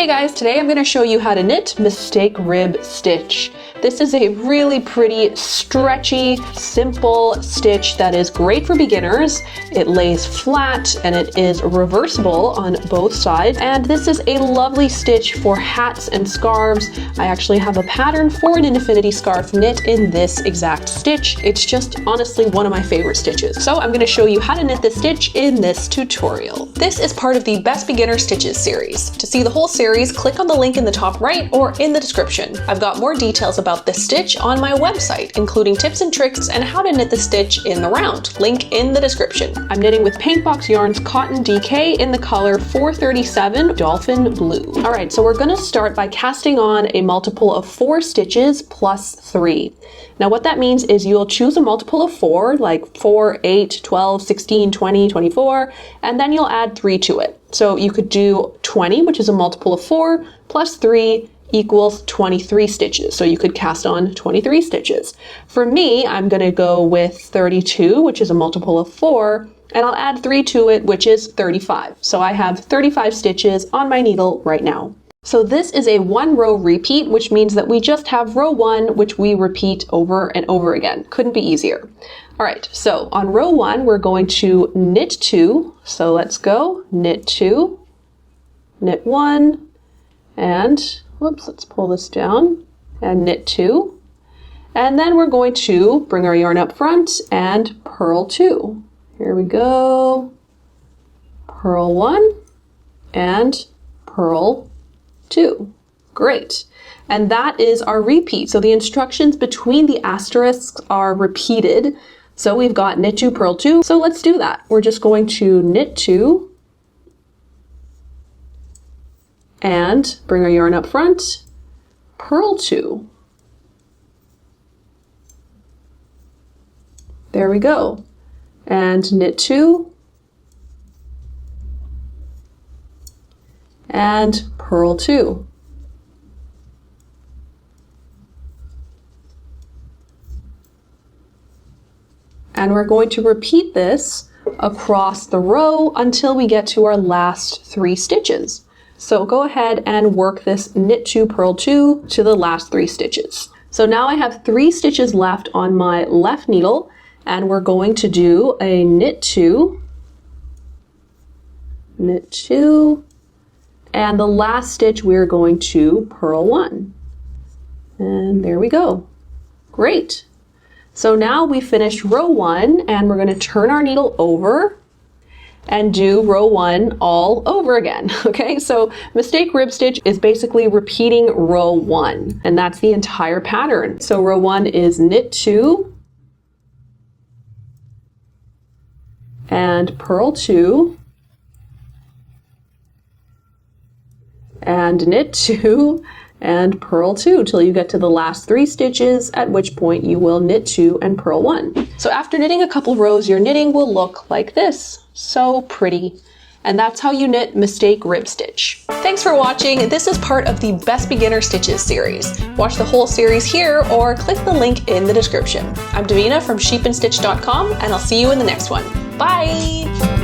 Hey guys, today I'm going to show you how to knit mistake rib stitch. This is a really pretty, stretchy, simple stitch that is great for beginners. It lays flat and it is reversible on both sides. And this is a lovely stitch for hats and scarves. I actually have a pattern for an infinity scarf knit in this exact stitch. It's just honestly one of my favorite stitches. So I'm going to show you how to knit this stitch in this tutorial. This is part of the Best Beginner Stitches series. To see the whole series, click on the link in the top right or in the description. I've got more details about this stitch on my website, including tips and tricks and how to knit the stitch in the round. Link in the description. I'm knitting with Paintbox Yarn's Cotton DK in the color 437 Dolphin Blue. All right, so we're gonna start by casting on a multiple of 4 stitches plus 3. Now what that means is you'll choose a multiple of 4, like 4, 8, 12, 16, 20, 24, and then you'll add 3 to it. So you could do 20, which is a multiple of 4, plus 3 equals 23 stitches. So you could cast on 23 stitches. For me, I'm gonna go with 32, which is a multiple of 4, and I'll add 3 to it, which is 35. So I have 35 stitches on my needle right now. So this is a 1 row repeat, which means that we just have row 1, which we repeat over and over again. Couldn't be easier. All right, so on row 1, we're going to knit 2. So let's go, knit 2, knit 1, and whoops, let's pull this down and knit 2. And then we're going to bring our yarn up front and purl 2. Here we go. Purl 1 and purl 2. Great. And that is our repeat. So the instructions between the asterisks are repeated. So we've got knit 2, purl 2. So let's do that. We're just going to knit 2 and bring our yarn up front, purl 2. There we go. And knit 2 and purl 2. And we're going to repeat this across the row until we get to our last 3 stitches. So go ahead and work this knit 2, purl 2 to the last 3 stitches. So now I have 3 stitches left on my left needle, and we're going to do a knit 2, knit 2, and the last stitch we're going to purl 1. And there we go. Great. So now we finished row 1, and we're going to turn our needle over and do row 1 all over again. Okay, so mistake rib stitch is basically repeating row 1, and that's the entire pattern. So row 1 is knit 2 and purl 2 and knit 2 and purl 2 till you get to the last 3 stitches, at which point you will knit 2 and purl 1. So after knitting a couple rows, your knitting will look like this. So pretty. And that's how you knit mistake rib stitch. Thanks for watching. This is part of the Best Beginner Stitches series. Watch the whole series here or click the link in the description. I'm Davina from sheepandstitch.com, and I'll see you in the next one. Bye!